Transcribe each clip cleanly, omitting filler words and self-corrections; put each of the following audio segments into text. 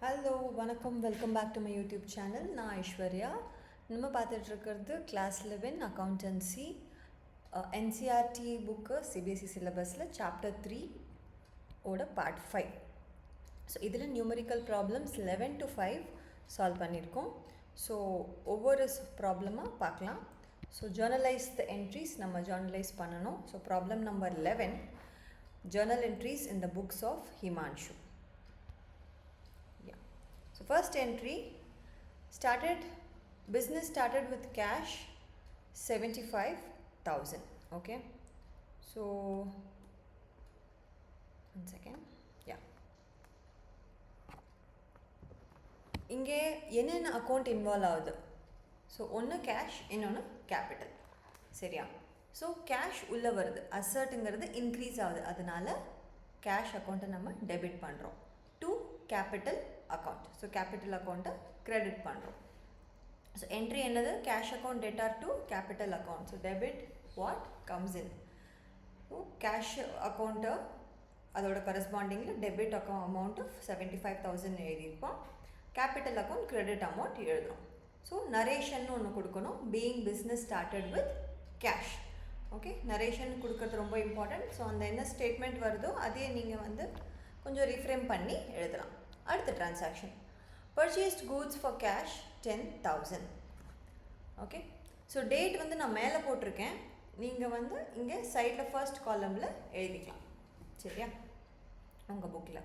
Hello வணக்கம், welcome back to my YouTube channel. நான் ஐஸ்வர்யா. நம்ம பார்த்துட்ருக்கிறது class 11 accountancy NCERT book CBSE சிலபஸில் சாப்டர் 3 ஓட பார்ட் 5. ஸோ இதில் நியூமரிக்கல் ப்ராப்ளம்ஸ் 11 to 5 சால்வ் பண்ணியிருக்கோம். ஸோ ஒவ்வொரு ப்ராப்ளமாக பார்க்கலாம். ஸோ ஜேர்னலைஸ் த என்ட்ரிஸ் நம்ம ஜேர்னலைஸ் பண்ணணும். So problem number 11, journal entries in the books of Himanshu. So first entry, business started with cash 75,000. Okay, so one second. Yeah, இங்கே என்னென்ன account involve ஆகுது? So ஒன்று கேஷ், இன்னொன்று கேபிட்டல். சரியா? ஸோ கேஷ் உள்ளே வருது, அசர்ட்டுங்கிறது இன்க்ரீஸ் ஆகுது, அதனால கேஷ் அக்கௌண்ட்டை நம்ம டெபிட் பண்ணுறோம். To capital account. So capital அக்கௌண்ட்டை கிரெடிட் பண்ணுறோம். ஸோ என்ட்ரி என்னது? Cash account debtor to capital account. So debit what comes in. So cash அக்கௌண்ட்டை அதோட கரஸ்பாண்டிங்கில் டெபிட் அமௌண்ட் ஆஃப் 75,000 எழுதியிருப்போம். கேபிட்டல் அக்கௌண்ட் கிரெடிட் அமௌண்ட் எழுதுகிறோம். ஸோ நரேஷன் ஒன்று கொடுக்கணும். Being business started with cash. Okay, narration கொடுக்கறது ரொம்ப இம்பார்ட்டன்ட். ஸோ அந்த என்ன ஸ்டேட்மெண்ட் வருதோ அதே நீங்கள் கொஞ்சம் ரீஃப்ரேம் பண்ணி எழுதலாம். அடுத்த transaction, purchased goods for cash 10,000. Okay, so date நான் மேலே போட்டிருக்கேன், நீங்கள் இங்கே சைடில் ஃபர்ஸ்ட் காலமில் எழுதிக்கலாம். சரியா? உங்கள் புக்கில்.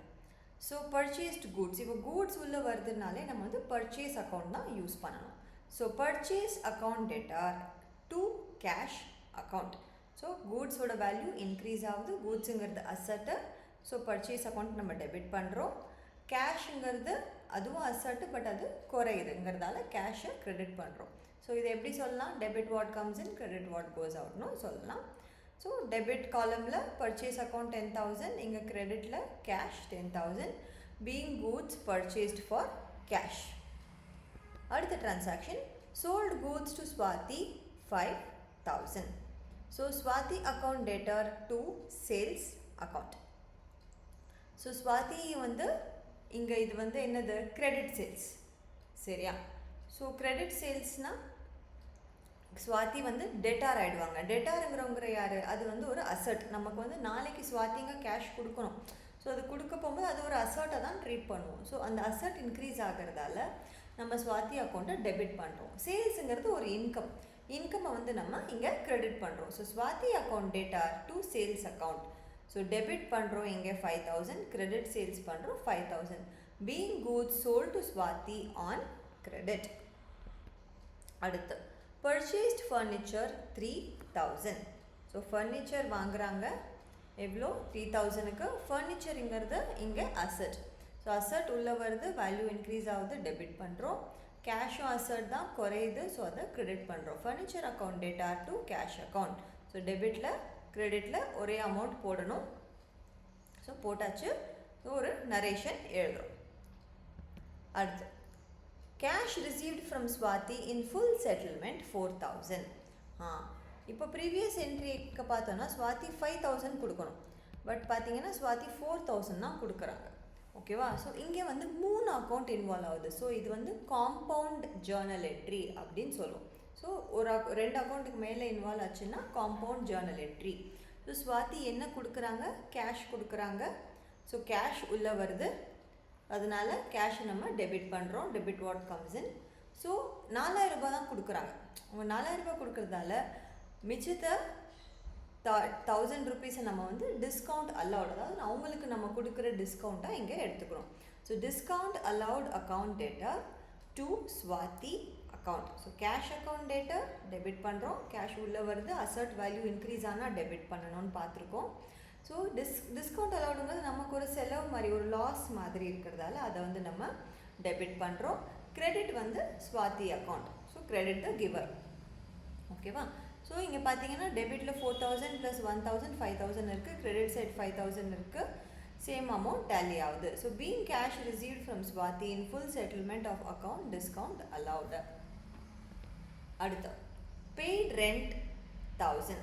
ஸோ பர்ச்சேஸ்ட் கூட்ஸ், இப்போ கூட்ஸ் உள்ளே வருதுனாலே நம்ம பர்ச்சேஸ் அக்கௌண்ட் தான் யூஸ் பண்ணணும். So purchase account debtor to cash account. So கூட்ஸோட வேல்யூ இன்க்ரீஸ் ஆகுது, கூட்ஸுங்கிறது அசட்டு. ஸோ பர்ச்சேஸ் அக்கௌண்ட் நம்ம டெபிட் பண்ணுறோம். கேஷுங்கிறது அதுவும் அசட்டு, பட் அது குறையுதுங்கிறதால கேஷை கிரெடிட் பண்ணுறோம். ஸோ இதை எப்படி சொல்லலாம்? Debit what comes in, credit what goes அவுட்னு சொல்லலாம். ஸோ டெபிட் காலமில் பர்ச்சேஸ் அக்கௌண்ட் 10,000, இங்கே கிரெடிட்டில் cash 10,000, being goods purchased for cash. அடுத்த transaction, sold goods to Swathi 5,000. So Swathi account debtor to sales account. So Swathi இங்கே இது என்னது? Credit sales. சரியா? ஸோ கிரெடிட் சேல்ஸ்னால் ஸ்வாதி டெட்டார் ஆகிடுவாங்க. டெட்டாருங்கிறவங்க யார்? அது ஒரு அசட். நமக்கு நாளைக்கு ஸ்வாதிங்க கேஷ் கொடுக்கணும். ஸோ அது கொடுக்க போகும்போது அது ஒரு அசர்ட்டை தான் ட்ரீட் பண்ணுவோம். ஸோ அந்த அசர்ட் இன்க்ரீஸ் ஆகிறதால நம்ம ஸ்வாதி அக்கௌண்ட்டை டெபிட் பண்ணுறோம். சேல்ஸுங்கிறது ஒரு இன்கம்மை நம்ம இங்கே கிரெடிட் பண்ணுறோம். So Swathi account debtor to sales account. So debit பண்ணுறோம் இங்கே 5,000, கிரெடிட் சேல்ஸ் பண்ணுறோம் 5,000. Being goods sold to Swathi on credit. அடுத்து பர்ச்சேஸ்ட் ஃபர்னிச்சர் 3,000. ஸோ ஃபர்னிச்சர் வாங்குறாங்க, எவ்வளோ? 3,000க்கு. ஃபர்னிச்சருங்கிறது இங்கே அசட். ஸோ அசட் உள்ளே வருது, வேல்யூ இன்க்ரீஸ் ஆகுது, டெபிட் பண்ணுறோம். கேஷும் அசட் தான், குறையுது, ஸோ அதை கிரெடிட் பண்ணுறோம். Furniture account data to cash account. So டெபிட்டில் கிரெடிட்டில் ஒரே அமௌண்ட் போடணும். ஸோ போட்டாச்சு. ஸோ ஒரு நரேஷன் எழுதுகிறோம். அடுத்து cash received from Swathi in full settlement 4,000. இப்போ ப்ரீவியஸ் என்ட்ரிக்கு பார்த்தோன்னா ஸ்வாதி 5,000 கொடுக்கணும், பட் பார்த்தீங்கன்னா ஸ்வாதி 4,000 தான் கொடுக்குறாங்க. ஓகேவா? ஸோ இங்கே 3 அக்கௌண்ட் இன்வால்வ் ஆகுது. ஸோ இது காம்பவுண்ட் ஜேர்னல் என்ட்ரி அப்படின்னு சொல்லுவோம். ஸோ ஒரு 2 அக்கௌண்ட்டுக்கு மேலே இன்வால்வ் ஆச்சுன்னா compound journal entry. So Swathi என்ன கொடுக்குறாங்க? கேஷ் கொடுக்குறாங்க. ஸோ கேஷ் உள்ளே வருது, அதனால கேஷை நம்ம டெபிட் பண்ணுறோம். Debit what comes in. So 4,000 ரூபாய் தான் கொடுக்குறாங்க. அவங்க 4,000 ரூபாய் கொடுக்குறதால மிச்சத்தை 1,000 ருபீஸை நம்ம டிஸ்கவுண்ட் அலவுட், அதாவது அவங்களுக்கு நம்ம கொடுக்குற டிஸ்கவுண்ட்டாக இங்கே எடுத்துக்கிறோம். So discount allowed account data to Swathi account. So cash account data debit பண்ணுறோம், கேஷ் உள்ளே வருது, அசர்ட் வேல்யூ இன்க்ரீஸ் ஆனால் டெபிட் பண்ணணும்னு பார்த்துருக்கோம். ஸோ டிஸ்கவுண்ட் அலவுடுங்கிறது நமக்கு ஒரு செலவு மாதிரி, ஒரு லாஸ் மாதிரி இருக்கிறதால அதை நம்ம டெபிட் பண்ணுறோம். Credit Swathi account. So credit the giver. ஓகேவா? ஸோ இங்கே பார்த்தீங்கன்னா டெபிட்டில் 4,000 + 1,000 5,000 இருக்குது, கிரெடிட் சைட் 5,000 இருக்குது, சேம் அமௌண்ட் டேலி ஆகுது. So being cash received from Swathi in full settlement of account discount allowed. அடுத்து paid rent 1,000.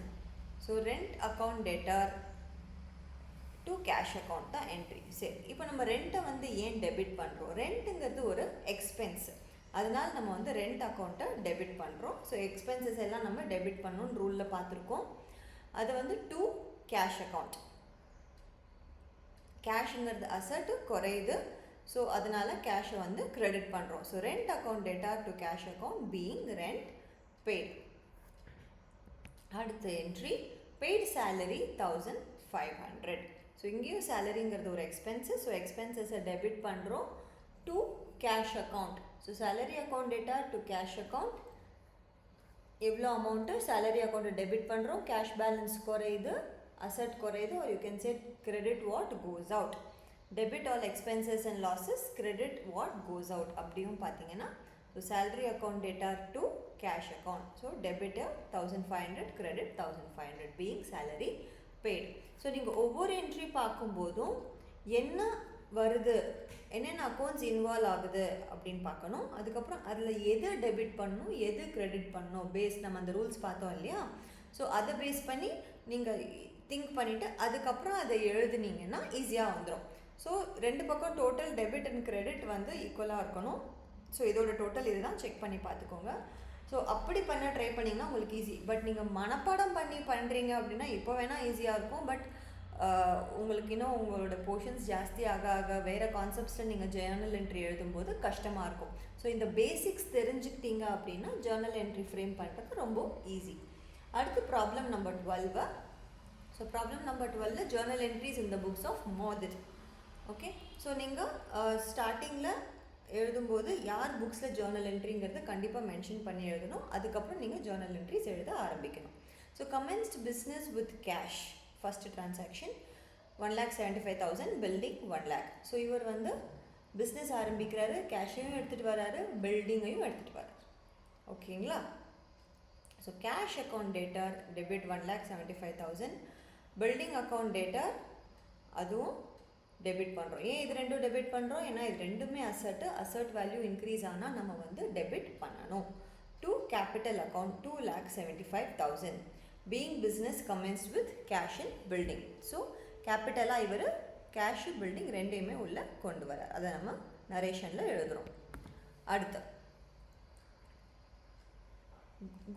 So rent account debtor to cash account தான் entry. சரி, இப்போ நம்ம ரெண்ட்டை வந்து ஏன் டெபிட் பண்ணுறோம்? ரெண்ட்டுங்கிறது ஒரு எக்ஸ்பென்ஸ், அதனால் நம்ம வந்து ரெண்ட் அக்கௌண்ட்டை டெபிட் பண்ணுறோம். ஸோ எக்ஸ்பென்சஸ் எல்லாம் நம்ம டெபிட் பண்ணணும்னு ரூலில் பார்த்துருக்கோம். அது வந்து டு கேஷ் அக்கௌண்ட். கேஷுங்கிறது அசட்டு குறையுது, ஸோ அதனால் கேஷை வந்து கிரெடிட் பண்ணுறோம். So rent account data to cash account being rent paid. அடுத்த என்ட்ரி பெய்டு சேலரி 1500. ஸோ இங்கேயும் சேலரிங்கிறது ஒரு எக்ஸ்பென்சஸ். ஸோ எக்ஸ்பென்சஸை டெபிட் பண்ணுறோம் to cash account. So salary account data to cash account. எவ்வளோ அமௌண்ட்டு சேலரி அக்கௌண்ட்டை debit பண்ணுறோம், cash balance குறையுது, asset குறையுது, or you can say credit what goes out. Debit all expenses and losses, credit what goes out. அப்படியும் பார்த்தீங்கன்னா so salary account data to cash account. So debit 1500, credit 1500 being salary paid. So நீங்கள் ஒவ்வொரு entry பார்க்கும்போதும் என்ன வருது, என்னென்ன accounts involve ஆகுது அப்படின்னு பார்க்கணும். அதுக்கப்புறம் அதில் எது டெபிட் பண்ணணும், எது கிரெடிட் பண்ணணும் பேஸ் நம்ம அந்த ரூல்ஸ் பார்த்தோம் இல்லையா. ஸோ அதை பேஸ் பண்ணி நீங்கள் திங்க் பண்ணிவிட்டு அதுக்கப்புறம் அதை எழுதுனீங்கன்னா ஈஸியாக வந்துடும். ஸோ ரெண்டு பக்கம் டோட்டல் டெபிட் அண்ட் கிரெடிட் வந்து ஈக்குவலாக இருக்கணும். ஸோ இதோட டோட்டல் இதுதான், செக் பண்ணி பார்த்துக்கோங்க. ஸோ அப்படி பண்ண ட்ரை பண்ணிங்கன்னா உங்களுக்கு ஈஸி. பட் நீங்கள் மனப்பாடம் பண்ணி பண்ணுறீங்க அப்படின்னா இப்போ வேணால் ஈஸியாக இருக்கும். பட் உங்களுக்கு இன்னும் உங்களோட போர்ஷன்ஸ் ஜாஸ்தி ஆக ஆக வேறு கான்செப்ட்ஸில் நீங்கள் ஜேர்னல் என்ட்ரி எழுதும்போது கஷ்டமாக இருக்கும். ஸோ இந்த பேசிக்ஸ் தெரிஞ்சுக்கிட்டீங்க அப்படின்னா ஜேர்னல் என்ட்ரி ஃப்ரேம் பண்ணுறது ரொம்ப ஈஸி. அடுத்து problem number 12. So problem number 12 journal entries in the books of மோதிர். ஓகே, ஸோ நீங்கள் ஸ்டார்டிங்கில் எழுதும்போது யார் புக்ஸில் ஜேர்னல் என்ட்ரிங்கிறத கண்டிப்பாக மென்ஷன் பண்ணி எழுதணும். அதுக்கப்புறம் நீங்கள் ஜேர்னல் என்ட்ரிஸ் எழுத ஆரம்பிக்கணும். So commenced business with cash. First transaction 1,75,000, building 1 lakh. So இவர் வந்து பிஸ்னஸ் ஆரம்பிக்கிறாரு, கேஷையும் எடுத்துகிட்டு வராரு, பில்டிங்கையும் எடுத்துகிட்டு வராரு. ஓகேங்களா? So cash account data debit 1,75,000, building account data அதுவும் டெபிட் பண்ணுறோம். ஏன் இது ரெண்டும் டெபிட் பண்ணுறோம்? ஏன்னா இது ரெண்டுமே அசட் வேல்யூ இன்க்ரீஸ் ஆனால் நம்ம வந்து டெபிட் பண்ணணும். To capital account 2,75,000 being business commenced with cash in building. So கேபிட்டலாக இவர் கேஷு பில்டிங் ரெண்டையுமே உள்ளே கொண்டு வரார். அதை நம்ம நரேஷனில் எழுதுகிறோம். அடுத்து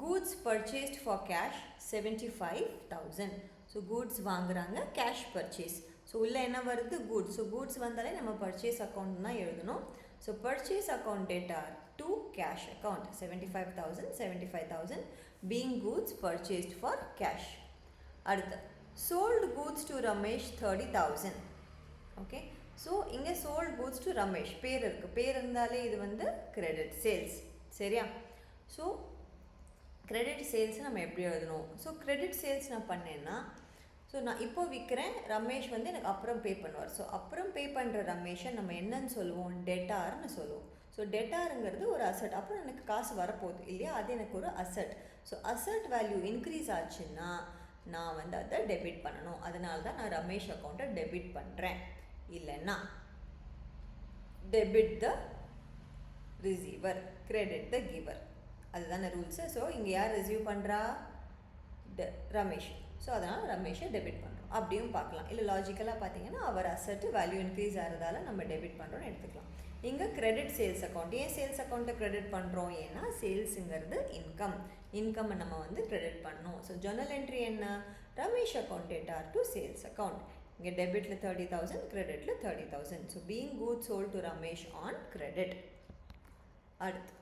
goods purchased for cash 75,000. So goods வாங்குறாங்க, கேஷ் பர்ச்சேஸ். ஸோ உள்ளே என்ன வருது? கூட்ஸ். ஸோ கூட்ஸ் வந்தாலே நம்ம பர்ச்சேஸ் அக்கௌண்ட் தான் எழுதணும். So purchase account data to cash account 75,000 being goods purchased for cash. அடுத்து sold goods to Ramesh 30,000. Okay, so இங்கே சோல்டு கூட்ஸ் டு ரமேஷ் பேர் இருக்குது. பேர் இருந்தாலே இது வந்து கிரெடிட் சேல்ஸ். சரியா? ஸோ கிரெடிட் சேல்ஸ் நம்ம எப்படி எழுதணும்? ஸோ கிரெடிட் சேல்ஸ் நான் பண்ணேன்னா, ஸோ நான் இப்போ விற்கிறேன், ரமேஷ் வந்து எனக்கு அப்புறம் பே பண்ணுவார். ஸோ அப்புறம் பே பண்ணுற ரமேஷை நம்ம என்னன்னு சொல்லுவோம்? டெட்டார்னு சொல்லுவோம். ஸோ டெட்டாருங்கிறது ஒரு அசட். அப்புறம் எனக்கு காசு வரப்போகுது இல்லையா, அது எனக்கு ஒரு asset. So asset value increase ஆச்சுன்னா நான் வந்து அதை டெபிட் பண்ணணும். அதனால தான் நான் ரமேஷ் அக்கௌண்ட்டை டெபிட் பண்ணுறேன். இல்லைன்னா debit the receiver, credit the giver. அதுதானே ரூல்ஸு. ஸோ இங்கே யார் ரிசீவ் பண்ணுறா? ரமேஷ். ஸோ அதனால் ரமேஷை டெபிட் பண்ணுறோம். அப்படியும் பார்க்கலாம். இல்லை லாஜிக்கலாக பார்த்தீங்கன்னா அவர் அசட்டு வேல்யூ இன்க்ரீஸ் ஆகிறதால நம்ம டெபிட் பண்ணுறோன்னு எடுத்துக்கலாம். இங்கே கிரெடிட் சேல்ஸ் அக்கௌண்ட். ஏன் சேல்ஸ் அக்கௌண்ட்டை கிரெடிட் பண்ணுறோம்? ஏன்னா சேல்ஸுங்கிறது இன்கம் நம்ம வந்து கிரெடிட் பண்ணணும். ஸோ ஜர்னல் என்ட்ரி என்ன? Ramesh account data to sales account. இங்கே டெபிட்டில் 30,000, கிரெடிட்டில் 30,000. So being good sold to Ramesh on credit. அடுத்து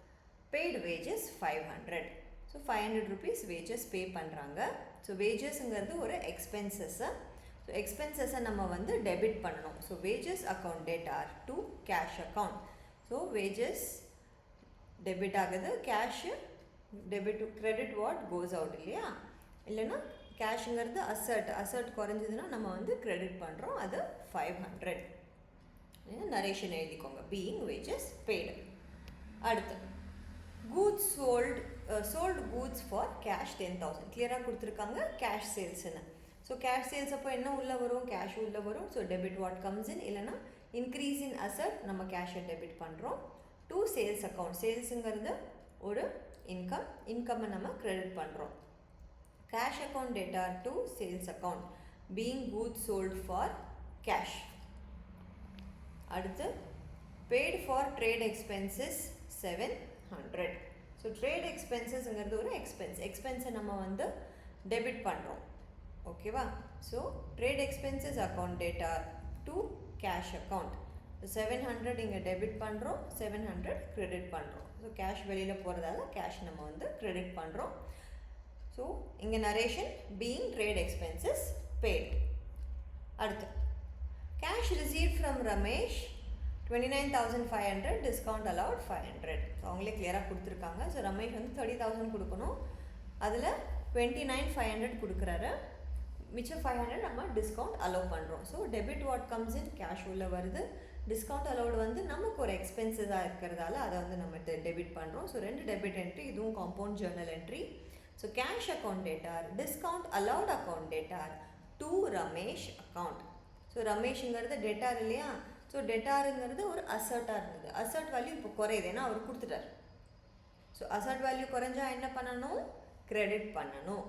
paid wages 500. So 500 rupees wages pay பண்ணுறாங்க. ஸோ வேஜஸ்ங்கிறது ஒரு எக்ஸ்பென்சஸ்ஸை. ஸோ எக்ஸ்பென்சஸை நம்ம வந்து டெபிட் பண்ணணும். So wages account data to cash account. So wages debit ஆகுது, cash debit to credit what goes out இல்லையா. இல்லைன்னா கேஷுங்கிறது asset குறைஞ்சதுன்னா நம்ம வந்து கிரெடிட் பண்ணுறோம், அது 500. நரேஷன் எழுதிக்கோங்க. Being wages paid. அடுத்து goods sold goods for cash 10,000. கிளியராக கொடுத்துருக்காங்க கேஷ் சேல்ஸ்னு. ஸோ கேஷ் சேல்ஸ் அப்போ என்ன உள்ளே வரும்? கேஷ் உள்ளே வரும். So debit what comes in. இல்லைனா இன்க்ரீஸ் இன் அசட், நம்ம கேஷை டெபிட் பண்ணுறோம். To sales account. சேல்ஸுங்கிறது ஒரு இன்கம்மை நம்ம கிரெடிட் பண்ணுறோம். Cash account data to sales account being goods sold for cash. அடுத்து paid for trade expenses 700. So trade எக்ஸ்பென்சஸ்ங்கிறது ஒரு எக்ஸ்பென்ஸை நம்ம வந்து டெபிட் பண்ணுறோம். ஓகேவா? So trade expenses account data to cash account. So 700 இங்கே டெபிட் பண்ணுறோம், 700 கிரெடிட் பண்ணுறோம். ஸோ கேஷ் வெளியில் போகிறதால கேஷ் நம்ம வந்து கிரெடிட் பண்ணுறோம். ஸோ இங்கே narration being trade expenses paid. அடுத்து cash received from Ramesh 29,500, discount allowed 500. So அவங்களே கிளியராக கொடுத்துருக்காங்க. ஸோ ரமேஷ் வந்து 30,000 கொடுக்கணும், அதில் 29,500 கொடுக்குறாரு, மிச்சம் 500 நம்ம டிஸ்கவுண்ட் அலோவ் பண்ணுறோம். So debit what comes in cash உள்ள வருது, டிஸ்கவுண்ட் அலோவ்டு வந்து நமக்கு ஒரு எக்ஸ்பென்சஸாக இருக்கிறதால அதை வந்து நம்ம டெபிட் பண்ணுறோம். ஸோ 2 டெபிட் என்ட்ரி, இதுவும் compound journal entry. So cash account debtor, discount allowed account debtor to Ramesh account. So ரமேஷுங்கிறது டேட்டார் இல்லையா? ஸோ டெட்டாருங்கிறது ஒரு அசர்ட்டாக இருந்தது. அசர்ட் வேல்யூ இப்போ குறையுது, ஏன்னா அவர் கொடுத்துட்டார். ஸோ அசர்ட் வேல்யூ குறைஞ்சா என்ன பண்ணணும்? கிரெடிட் பண்ணணும்.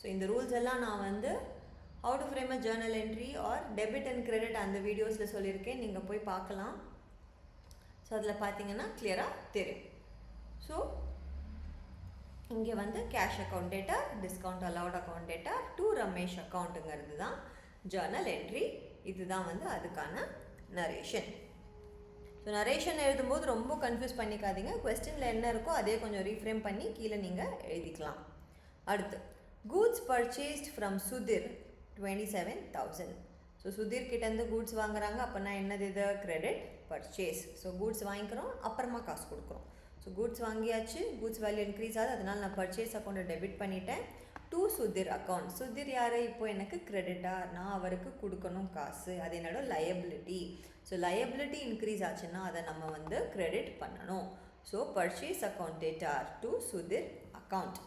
ஸோ இந்த ரூல்ஸ் எல்லாம் நான் வந்து how to frame a journal entry or debit and credit அந்த வீடியோஸில் சொல்லியிருக்கேன், நீங்கள் போய் பார்க்கலாம். ஸோ அதில் பார்த்தீங்கன்னா கிளியராக தெரியும். ஸோ இங்கே வந்து cash account data, discount allowed account data to Ramesh அக்கௌண்ட்டுங்கிறது தான் ஜேர்னல் என்ட்ரி. இதுதான் வந்து அதுக்கான நரேஷன். ஸோ நரேஷன் எழுதும்போது ரொம்ப கன்ஃபியூஸ் பண்ணிக்காதீங்க. கொஸ்டினில் என்ன இருக்கோ அதே கொஞ்சம் ரீஃப்ரேம் பண்ணி கீழே நீங்கள் எழுதிக்கலாம். அடுத்து goods purchased from Sudhir 27,000. So Sudhir கிட்டேருந்து கூட்ஸ் வாங்குறாங்க, அப்போனா என்னது இது? Credit purchase. ஸோ கூட்ஸ் வாங்கிக்கிறோம், அப்புறமா காசு கொடுக்குறோம். ஸோ கூட்ஸ் வாங்கியாச்சு, கூட்ஸ் வேல்யூ இன்க்ரீஸ் ஆகுது, அதனால் நான் பர்ச்சேஸ் அக்கௌண்ட்டை டெபிட் பண்ணிட்டேன் டு சுதீர் அக்கௌண்ட். சுதீர் யார்? இப்போ எனக்கு கிரெடிட்டாக, நான் அவருக்கு கொடுக்கணும் காசு, அது என்னோட லயபிலிட்டி. ஸோ லயபிலிட்டி இன்க்ரீஸ் ஆச்சுன்னா அதை நம்ம வந்து கிரெடிட் பண்ணணும். So purchase account data to Sudhir account.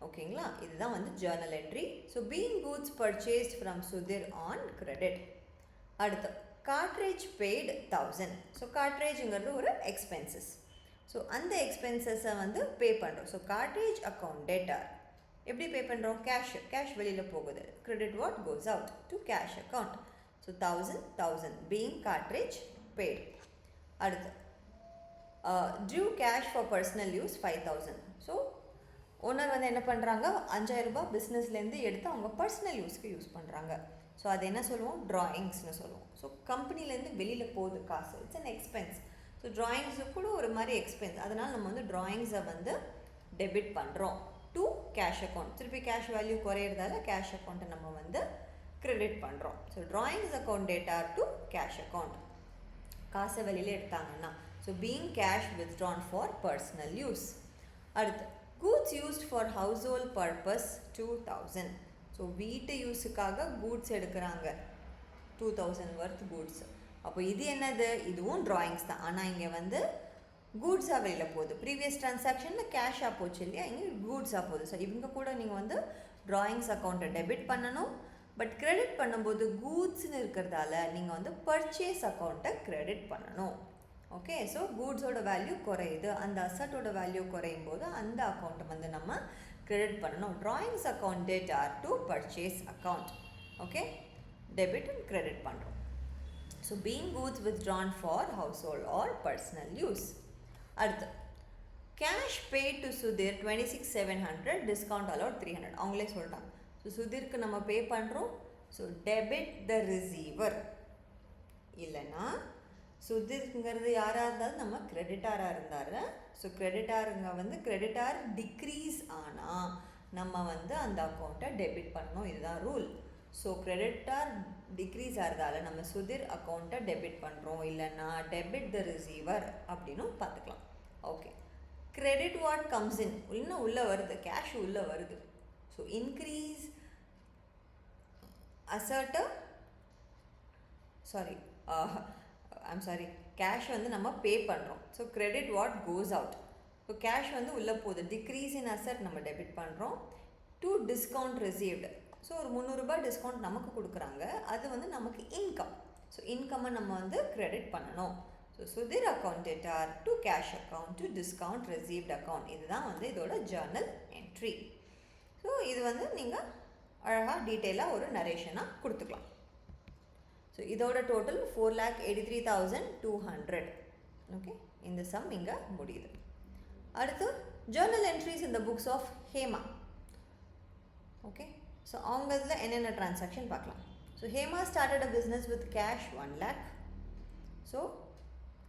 ஓகேங்களா? இதுதான் வந்து journal entry. So being goods purchased from Sudhir on credit. அடுத்து கார்ட்ரேஜ் பெய்டு 1000. ஸோ கார்ட்ரேஜுங்கிறது ஒரு எக்ஸ்பென்சஸ். ஸோ அந்த எக்ஸ்பென்சஸை வந்து பே பண்ணுறோம். ஸோ கார்ட்ரேஜ் அக்கௌண்ட் டேட்டா எப்படி பே பண்ணுறோம்? கேஷ் வெளியில் போகுது, credit what goes out to cash account. So 1000 being cartage paid. அடுத்து drew cash for personal use 5,000. So owner வந்து என்ன பண்ணுறாங்க? 5,000 ரூபாய் பிஸ்னஸ்லேருந்து எடுத்து அவங்க பர்சனல் யூஸ்க்கு யூஸ் பண்ணுறாங்க. ஸோ அது என்ன சொல்லுவோம்? ட்ராயிங்ஸ்னு சொல்லுவோம். ஸோ கம்பெனிலேருந்து வெளியில் போகுது காசு, it's an expense. So drawings கூட ஒரு மாதிரி எக்ஸ்பென்ஸ், அதனால் நம்ம வந்து ட்ராயிங்ஸை வந்து டெபிட் பண்ணுறோம் டு கேஷ் அக்கௌண்ட். திருப்பி கேஷ் வேல்யூ குறையிறதால கேஷ் அக்கௌண்ட்டை நம்ம வந்து கிரெடிட் பண்ணுறோம். So drawings account data to cash account. காசை வெளியில் எடுத்தாங்கன்னா so being cash withdrawn for personal use. அடுத்து goods used for household purpose 2,000. So வீட்டு யூஸுக்காக கூட்ஸ் எடுக்கிறாங்க, 2,000 வர்த் கூட்ஸ். அப்போ இது என்னது? இதுவும் ட்ராயிங்ஸ் தான், ஆனால் இங்கே வந்து கூட்ஸாக வெளியில் போகுது. ப்ரீவியஸ் ட்ரான்சாக்ஷனில் கேஷாக போச்சு இல்லையா, இங்கே கூட்ஸாக போகுது. ஸோ இவங்க கூட நீங்கள் வந்து ட்ராயிங்ஸ் அக்கௌண்ட்டை டெபிட் பண்ணணும். பட் கிரெடிட் பண்ணும்போது கூட்ஸ்னு இருக்கிறதால நீங்கள் வந்து பர்ச்சேஸ் அக்கௌண்ட்டை கிரெடிட் பண்ணணும். ஓகே, ஸோ கூட்ஸோட வேல்யூ குறையுது, அந்த அசட்டோட வேல்யூ குறையும் போது அந்த அக்கௌண்ட்டை வந்து நம்ம கிரெடிட் பண்ணணும். Drawings account data to purchase account. Okay, debit and credit பண்ணுறோம். So being goods withdrawn for household or personal use. அடுத்து cash paid to Sudhir 26,700, discount allowed 300. அவங்களே சொல்லிட்டாங்க. ஸோ சுதீருக்கு நம்ம பே பண்ணுறோம். ஸோ டெபிட் த ரிசீவர், இல்லைன்னா சுதீர்ங்கிறது யாராக இருந்தாலும் நம்ம கிரெடிட்டாராக இருந்தார். ஸோ கிரெடிட்டாருங்க வந்து கிரெடிட்டார் டிக்ரீஸ் ஆனால் நம்ம வந்து அந்த அக்கௌண்ட்டை டெபிட் பண்ணணும், இதுதான் ரூல். ஸோ கிரெடிட்டார் டிக்ரீஸ் ஆகிறதால நம்ம சுதீர் அக்கௌண்ட்டை டெபிட் பண்ணுறோம், இல்லைன்னா டெபிட் த ரிசீவர் அப்படின்னு பார்த்துக்கலாம். ஓகே, கிரெடிட் வாட் கம்ஸ் இன், இன்னும் உள்ளே வருது, கேஷ் உள்ளே வருது. ஸோ இன்க்ரீஸ் அசர்ட்டு, சாரி கேஷ் வந்து நம்ம பே பண்ணுறோம். So credit what goes out. So cash வந்து உள்ளே போகுது, டிக்ரீஸ் இன் அசட் நம்ம டெபிட் பண்ணுறோம். டு டிஸ்கவுண்ட் ரிசீவ்டு, ஸோ ஒரு 300 ரூபாய் டிஸ்கவுண்ட் நமக்கு கொடுக்குறாங்க, அது வந்து நமக்கு இன்கம். ஸோ இன்கம்மை நம்ம வந்து கிரெடிட் பண்ணணும். So Sudhir account data to cash account to discount received account. இதுதான் வந்து இதோட ஜேர்னல் என்ட்ரி. ஸோ இது வந்து நீங்கள் அழகாக டீட்டெயிலாக ஒரு நரேஷனாக கொடுத்துக்கலாம். ஸோ இதோட டோட்டல் 4,83,200. ஓகே, இந்த சம் இங்கே முடியுது. அடுத்து journal entries in the books of Hema. Okay, so அவங்க இதில் என்னென்ன டிரான்சாக்ஷன் பார்க்கலாம். So Hema started a business with cash 1 lakh. So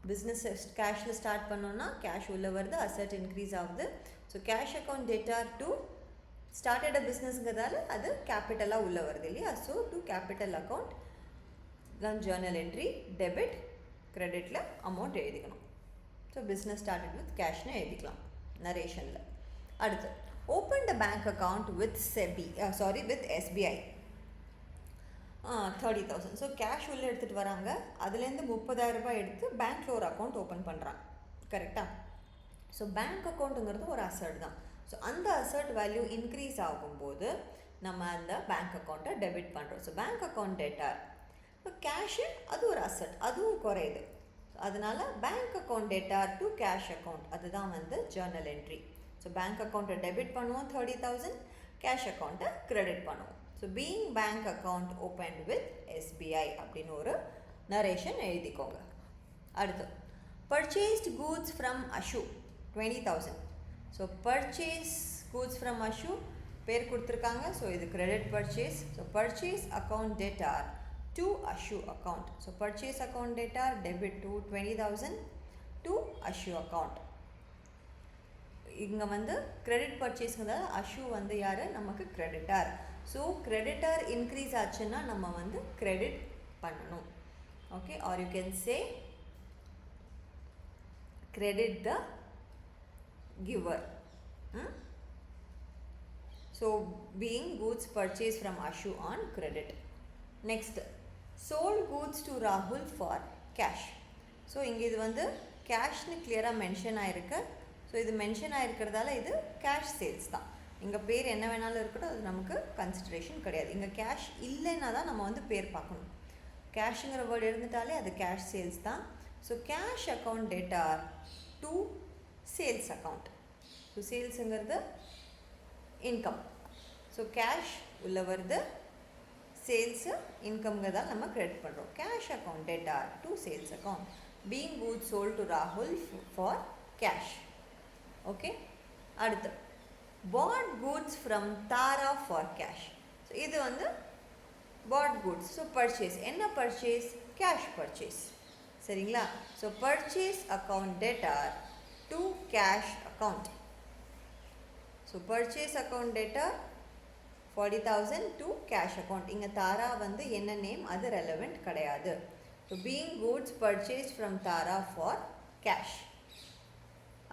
business கேஷில் ஸ்டார்ட் பண்ணோன்னா கேஷ் உள்ளே வருது, அசட் இன்க்ரீஸ் ஆகுது. So cash account data to started a பிஸ்னஸ்ங்கிறதால அது கேபிட்டலாக உள்ளே வருது இல்லையா. ஸோ டு கேபிட்டல் அக்கௌண்ட் தான் ஜேர்னல் என்ட்ரி டெபிட் கிரெடிட்டில் அமௌண்ட் எழுதிக்கணும். ஸோ பிஸ்னஸ் ஸ்டார்டட் வித் கேஷ்னு எழுதிக்கலாம் நரேஷனில். அடுத்து open the bank account with with SBI 30,000. So cash உள்ளே எடுத்துகிட்டு வராங்க, அதுலேருந்து 30,000 ரூபாய் எடுத்து பேங்க்கில் ஒரு அக்கௌண்ட் ஓப்பன் பண்ணுறாங்க. கரெக்டாக? ஸோ பேங்க் அக்கௌண்ட்டுங்கிறது ஒரு அசட் தான். ஸோ அந்த அசட் வேல்யூ இன்க்ரீஸ் ஆகும்போது நம்ம அந்த பேங்க் அக்கௌண்ட்டை டெபிட் பண்ணுறோம். So bank account டேட்டார். இப்போ கேஷு அது ஒரு அசட், அதுவும் குறையுது. அதனால் bank account data to cash account அதுதான் வந்து ஜேர்னல் என்ட்ரி. ஸோ பேங்க் அக்கௌண்ட்டை டெபிட் பண்ணுவோம் 30,000, கேஷ் அக்கௌண்ட்டை கிரெடிட் பண்ணுவோம். So being bank account open with SBI அப்படின்னு ஒரு நரேஷன் எழுதிக்கோங்க. அடுத்து purchased goods from Ashu 20,000. So purchase goods from Ashu பேர் கொடுத்துருக்காங்க. ஸோ இது credit purchase. So purchase account data to Ashu account. So purchase account data debit to 20,000 to Ashu account. இங்கே வந்து credit பர்ச்சேஸ்ங்கிறதால Ashu வந்து யார், நமக்கு கிரெடிட்டார். ஸோ கிரெடிட்டார் இன்க்ரீஸ் ஆச்சுன்னா நம்ம வந்து கிரெடிட் பண்ணணும். Okay, are you can say credit the giver. So being goods purchase from Ashu on credit. Next sold goods to Rahul for cash. So இங்கே இது வந்து கேஷ்னு கிளியராக மென்ஷன் ஆகிருக்கு. ஸோ இது மென்ஷன் ஆகிருக்கிறதால இது கேஷ் சேல்ஸ் தான். இங்கே பேர் என்ன வேணாலும் இருக்கட்டும், அது நமக்கு கன்சிடரேஷன் கிடையாது. இங்கே கேஷ் இல்லைன்னா தான் நம்ம வந்து பேர் பார்க்கணும். கேஷுங்கிற வேர்டு இருந்துட்டாலே அது கேஷ் சேல்ஸ் தான். So cash account data to sales account. So சேல்ஸுங்கிறது இன்கம். ஸோ கேஷ் உள்ள வருது, சேல்ஸு இன்கம்ங்கிறதால் நம்ம கிரெடிட் பண்ணுறோம். Cash account data to sales account being goods sold to ராகுல் ஃபார் கேஷ். ஓகே, அடுத்து bought goods from Tara for cash. So இது வந்து பாட் கூட்ஸ். ஸோ பர்ச்சேஸ் என்ன பர்ச்சேஸ், கேஷ் பர்ச்சேஸ். சரிங்களா? So purchase account data to cash account. So purchase account data 40,000 to cash account. இங்கே தாரா வந்து என்ன name அது relevant கிடையாது. So being goods purchase from Tara for cash.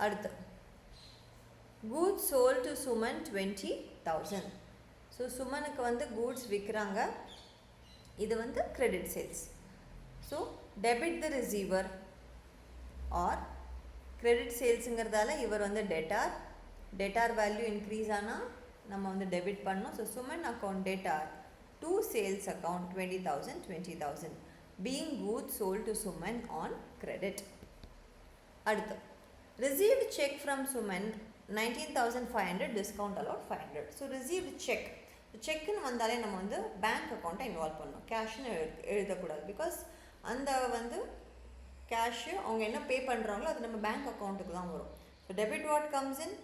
அடுத்து goods sold to Suman 20,000. So சுமனுக்கு வந்து கூட்ஸ் விற்கிறாங்க, இது வந்து credit sales. So debit the receiver or credit சேல்ஸுங்கிறதால இவர் வந்து டேட்டார் வேல்யூ இன்க்ரீஸ் ஆனால் நம்ம வந்து டெபிட் பண்ணோம். So Suman account data to sales account 20,000 20,000 being goods sold to Suman on credit. அடுத்து received cheque from Suman 19,500 discount allowed 500. So received செக்குன்னு வந்தாலே நம்ம வந்து பேங்க் அக்கௌண்ட்டை இன்வால்வ் பண்ணணும். கேஷ்னு எழுதக்கூடாது. பிகாஸ் அந்த வந்து கேஷு அவங்க என்ன பே பண்ணுறாங்களோ அது நம்ம பேங்க் அக்கௌண்ட்டுக்கு தான் வரும். So debit what comes in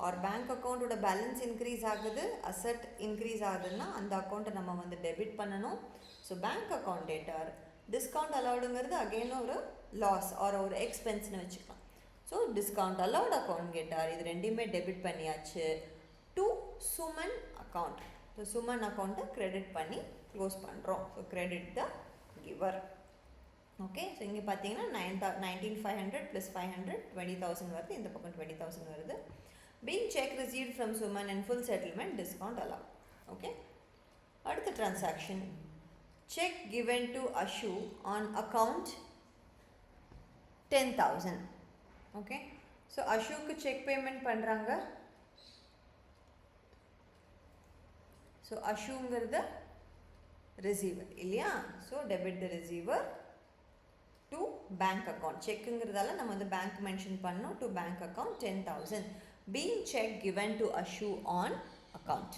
or bank அக்கௌண்ட்டோட பேலன்ஸ் இன்க்ரீஸ் ஆகுது, அசட் இன்க்ரீஸ் ஆகுதுன்னா அந்த அக்கௌண்ட்டை நம்ம வந்து டெபிட் பண்ணணும். So bank account data discount அலவுடுங்கிறது அகெயின் ஒரு லாஸ் ஆர் ஒரு எக்ஸ்பென்ஸ்னு வச்சுக்கலாம். ஸோ டிஸ்கவுண்ட் அலவுட் அக்கௌண்ட் கேட்டார், இது ரெண்டையுமே டெபிட் பண்ணியாச்சு. To Suman account. So Suman அக்கௌண்ட்டை கிரெடிட் பண்ணி க்ளோஸ் பண்ணுறோம். So credit the giver. Okay, so இங்கே பார்த்தீங்கன்னா 19,500 + 500 20,000 வருது. இந்த பக்கம் 20,000 வருது. Being check received from Suman and full settlement discount allowed. Okay. அடுத்த transaction, check given to Ashu on account 10,000. Okay. So Ashuக்கு check payment பண்ணுறாங்க. So Ashuங்கிறது receiver இல்லையா. So debit the receiver to bank account. செக்குங்கிறதால நம்ம வந்து bank mention பண்ணோம். To bank account 10,000. Being check given to Ashu on account.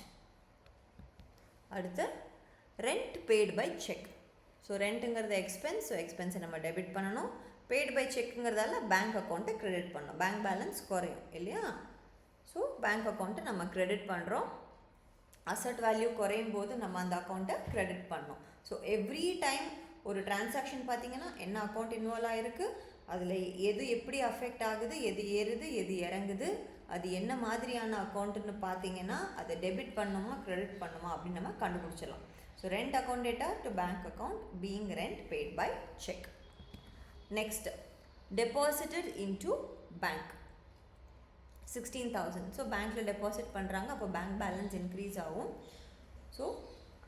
அடுத்து rent paid by check. So ரெண்ட்டுங்கிறது expense, so எக்ஸ்பென்ஸை நம்ம debit பண்ணணும். பெய்டு பை செக்குங்கிறதால பேங்க் அக்கௌண்ட்டை க்ரெடிட் பண்ணணும். பேங்க் பேலன்ஸ் குறையும் இல்லையா? ஸோ பேங்க் அக்கௌண்ட்டை நம்ம க்ரெடிட் பண்ணுறோம். அசட் வேல்யூ குறையும் போது நம்ம அந்த அக்கௌண்ட்டை க்ரெடிட் பண்ணோம். ஸோ எவ்ரி டைம் ஒரு டிரான்சாக்ஷன் பார்த்தீங்கன்னா என்ன அக்கௌண்ட் இன்வால்வ் ஆகிருக்கு, அதில் எது எப்படி அஃபெக்ட் ஆகுது, எது ஏறுது எது இறங்குது, அது என்ன மாதிரியான அக்கௌண்ட்டுன்னு பார்த்தீங்கன்னா அதை டெபிட் பண்ணுமா க்ரெடிட் பண்ணுமா அப்படின்னு நம்ம கண்டுபிடிச்சிடலாம். So rent account data to bank account being rent paid by cheque. Next deposited into bank 16,000. So பேங்க்கில் டெபாசிட் பண்ணுறாங்க, அப்போ பேங்க் பேலன்ஸ் இன்க்ரீஸ் ஆகும். ஸோ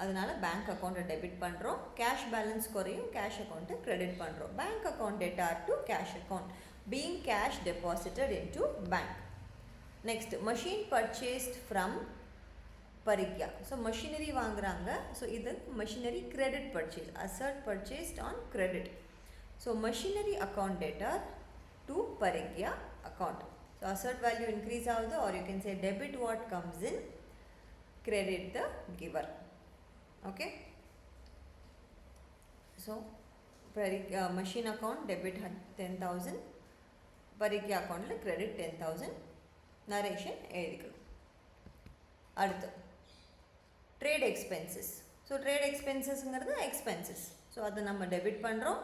அதனால் பேங்க் அக்கௌண்ட்டை டெபிட் பண்ணுறோம். கேஷ் பேலன்ஸ் குறையும், கேஷ் அக்கௌண்ட்டை க்ரெடிட் பண்ணுறோம். Bank account data to cash account being cash deposited into bank. Next machine purchased from Parikya. So machinery வாங்குறாங்க. ஸோ இது machinery credit purchase, asset purchased on credit. So machinery account data to Parikya account. So asset value increase ஆகுது, or you can say debit what comes in, credit the giver. Okay. So machine account debit 10,000, Parikya அக்கௌண்ட்டில் credit 10,000. Narration எழுதிக்கணும். அடுத்து trade expenses. So trade எக்ஸ்பென்சஸ்ங்கிறது expenses. So அதை நம்ம debit பண்ணுறோம்.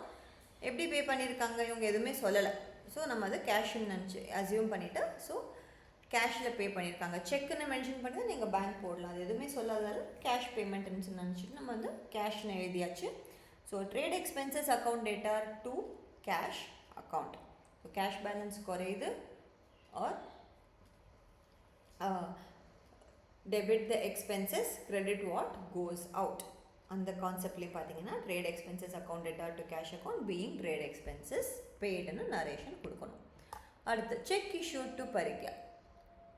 எப்படி பே பண்ணியிருக்காங்க இவங்க எதுவுமே சொல்லலை. ஸோ நம்ம அதை கேஷ்ன்னு நினச்சி அசியூம் பண்ணிவிட்டு ஸோ கேஷில் பே பண்ணியிருக்காங்க. செக்குன்னு மென்ஷன் பண்ணி நீங்கள் பேங்க் போடலாம். அது எதுவுமே சொல்லாதாலும் கேஷ் பேமெண்ட்னு நினச்சிட்டு நம்ம வந்து கேஷ்னு எழுதியாச்சு. So trade expenses account data to cash account. So cash balance குறையுது, or debit the expenses credit what goes out. அந்த கான்செப்ட்லேயே பார்த்தீங்கன்னா trade expenses account data to cash account being trade expenses பெய்டுன்னு நரேஷன் கொடுக்கணும். அடுத்து cheque issued to Parikya.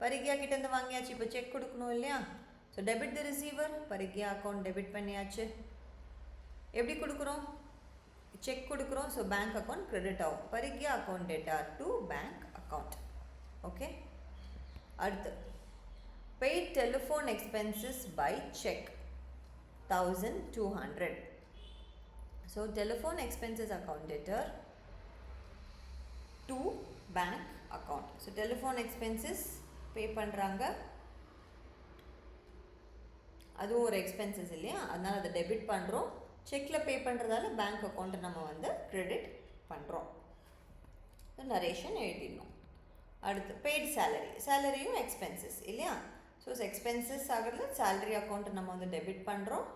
Parikya கிட்டேருந்து வாங்கியாச்சு, இப்போ செக் கொடுக்கணும் இல்லையா? So debit the receiver, Parikya account debit பண்ணியாச்சு. எப்படி கொடுக்குறோம்? செக் கொடுக்குறோம். ஸோ பேங்க் அக்கௌண்ட் கிரெடிட் ஆகும். Parikya account data to bank account. Okay. அடுத்து paid telephone expenses by cheque 1,200. So telephone expenses account debtor to bank account. So telephone expenses pay பண்ணுறாங்க, அதுவும் ஒரு expenses இல்லையா? அதனால் அதை டெபிட் பண்ணுறோம். செக்கில் பே பண்ணுறதால பேங்க் அக்கௌண்ட்டை நம்ம வந்து கிரெடிட் பண்ணுறோம். நரேஷன் எழுதிடணும். அடுத்து பெய்ட் சேலரி. சேலரியும் எக்ஸ்பென்சஸ் இல்லையா? ஸோ எக்ஸ்பென்சஸ் ஆகிறது சேலரி அக்கௌண்ட்டை நம்ம வந்து டெபிட் பண்ணுறோம்.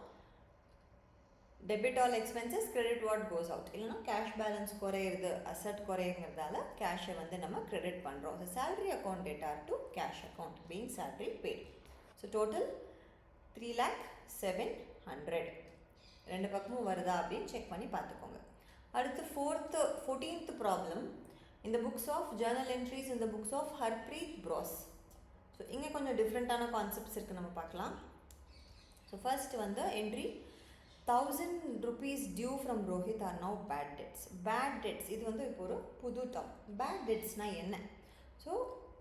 Debit all expenses credit what goes out. இல்லைனா கேஷ் பேலன்ஸ் குறையிறது, அசட் குறையுங்கிறதால கேஷை வந்து நம்ம கிரெடிட் பண்ணுறோம். So salary account data to cash account being salary paid. So total 3,07,000. ரெண்டு பக்கமும் வருதா அப்படின்னு செக் பண்ணி பார்த்துக்கோங்க. அடுத்து 14th ப்ராப்ளம். இந்த புக்ஸ் ஆஃப் ஜேர்னல் என்ட்ரிஸ் இந்த books of Harpreet bros. So இங்கே கொஞ்சம் டிஃப்ரெண்ட்டான கான்செப்ட்ஸ் இருக்குது, நம்ம பார்க்கலாம். ஸோ ஃபர்ஸ்ட் வந்து entry 1,000 rupees due from Rohit are now bad debts. Bad debts இது வந்து இப்போ ஒரு புது டேர்ம். பேட் டெட்ஸ்னால் என்ன? ஸோ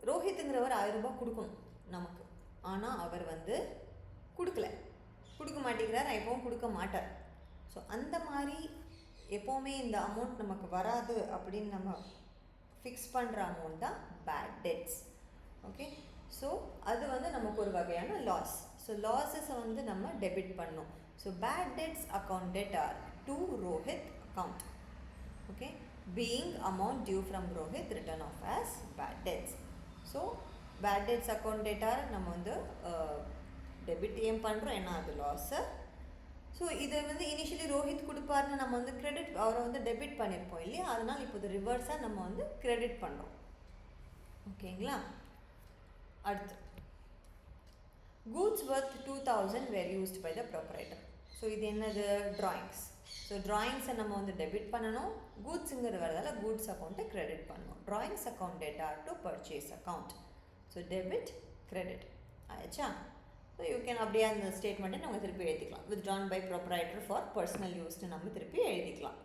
ரோஹித்துங்கிறவர் 1000 ரூபாய் கொடுக்கணும் நமக்கு, ஆனால் அவர் வந்து கொடுக்க மாட்டேங்கிறார், எப்பவும் கொடுக்க மாட்டார். ஸோ அந்த மாதிரி எப்போவுமே இந்த அமௌண்ட் நமக்கு வராது அப்படின்னு நம்ம ஃபிக்ஸ் பண்ணுற அமௌண்ட் தான் பேட் டெட்ஸ். ஓகே. ஸோ அது வந்து நமக்கு ஒரு வகையான லாஸ். ஸோ லாஸஸை வந்து நம்ம டெபிட் பண்ணோம். So bad debts account debtor to Rohit account. Okay. Being amount due from Rohit written off as bad debts. So bad debts account debtor நம்ம வந்து டெபிட் ஏம் பண்ணுறோம், ஏன்னா அது லாஸு. ஸோ இதை வந்து இனிஷியலி ரோஹித் கொடுப்பாருன்னு நம்ம வந்து கிரெடிட் அவரை வந்து டெபிட் பண்ணியிருப்போம் இல்லையா? அதனால் இப்போ இது ரிவர்ஸாக நம்ம வந்து கிரெடிட் பண்ணுறோம். ஓகேங்களா? அடுத்து goods worth 2,000 were used by the proprietor. So இது என்னது? ட்ராயிங்ஸ். ஸோ ட்ராயிங்ஸை நம்ம வந்து டெபிட் பண்ணணும். கூட்ஸுங்கிற வரதால கூட்ஸ் அக்கௌண்ட்டை கிரெடிட் பண்ணணும். Drawings account data to purchase account. So debit credit ஆயிடுச்சா? ஸோ யூ கேன் அப்படியே அந்த ஸ்டேட்மெண்ட்டை நம்ம திருப்பி எழுதிக்கலாம். withdrawn by proprietor for personal யூஸ்ன்னு நம்ம திருப்பி எழுதிக்கலாம்.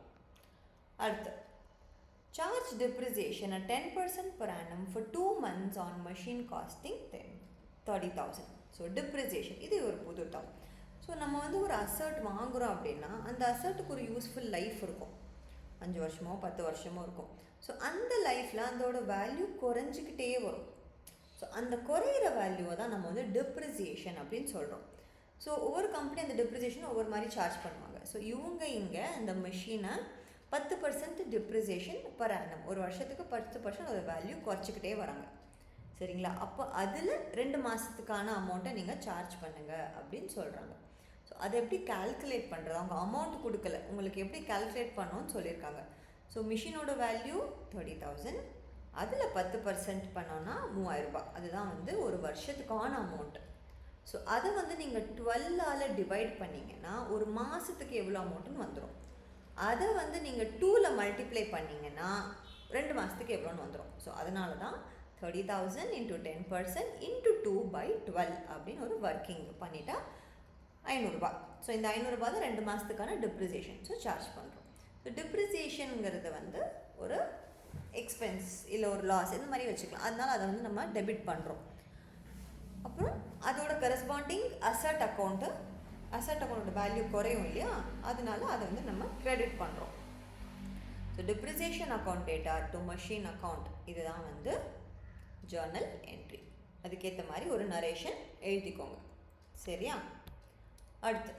அடுத்து charge depreciation at 10% per annum for 2 months on machine costing 30,000. So depreciation இது ஒரு புது டேர்ம். ஸோ ஸோ நம்ம வந்து ஒரு அசர்ட் வாங்குகிறோம் அப்படின்னா அந்த அசர்ட்டுக்கு ஒரு யூஸ்ஃபுல் லைஃப் இருக்கும், 5 வருஷமோ 10 வருஷமோ இருக்கும். ஸோ அந்த லைஃப்பில் அதோட வேல்யூ குறைஞ்சிக்கிட்டே வரும். ஸோ அந்த குறையிற வேல்யூவை தான் நம்ம வந்து டெப்ரிசியேஷன் அப்படின்னு சொல்கிறோம். ஸோ ஒவ்வொரு கம்பெனி அந்த டெப்ரிசியேஷன் ஒவ்வொரு மாதிரி சார்ஜ் பண்ணுவாங்க. ஸோ இவங்க இங்கே அந்த மெஷினை 10% டெப்ரிசியேஷன் பர் ஆனம், ஒரு வருஷத்துக்கு 10% அதோட வேல்யூ குறைச்சிக்கிட்டே வராங்க. சரிங்களா? அப்போ அதில் 2 மாதத்துக்கான அமௌண்ட்டை நீங்கள் சார்ஜ் பண்ணுங்கள் அப்படின்னு சொல்கிறாங்க. ஸோ அதை எப்படி கால்குலேட் பண்ணுறது? அவங்க அமௌண்ட் கொடுக்கல, உங்களுக்கு எப்படி கால்குலேட் பண்ணணும்னு சொல்லியிருக்காங்க. ஸோ மிஷினோட வேல்யூ 30,000, அதில் 10% பண்ணோன்னா 3000 ரூபாய். அதுதான் வந்து ஒரு வருஷத்துக்கான அமௌண்ட்டு. ஸோ அதை வந்து நீங்கள் 12ஆல் டிவைட் பண்ணிங்கன்னா ஒரு மாதத்துக்கு எவ்வளோ அமௌண்ட்டுன்னு வந்துடும். அதை வந்து நீங்கள் 2ல் மல்டிப்ளை பண்ணிங்கன்னா 2 மாதத்துக்கு எவ்வளோன்னு வந்துடும். ஸோ அதனால தான் 30,000 × 10% × 2/12 அப்படின்னு ஒரு ஒர்க்கிங் பண்ணிட்டா 500 ரூபாய். ஸோ இந்த 500 ரூபாய் தான் 2 மாதத்துக்கான டெப்ரிசியேஷன். ஸோ சார்ஜ் பண்ணுறோம். ஸோ டெப்ரிசியேஷனுங்கிறது வந்து ஒரு எக்ஸ்பென்ஸ் இல்லை ஒரு லாஸ் இந்த மாதிரி வச்சுக்கலாம். அதனால் அதை வந்து நம்ம டெபிட் பண்ணுறோம். அப்புறம் அதோட கரஸ்பாண்டிங் அசட் அக்கௌண்ட்டோட வேல்யூ குறையும் இல்லையா, அதனால அதை வந்து நம்ம கிரெடிட் பண்ணுறோம். So depreciation account data to machine account, இதுதான் வந்து ஜர்னல் என்ட்ரி. அதுக்கேற்ற மாதிரி ஒரு நரேஷன் எழுதிக்கோங்க. சரியா? அடுத்து,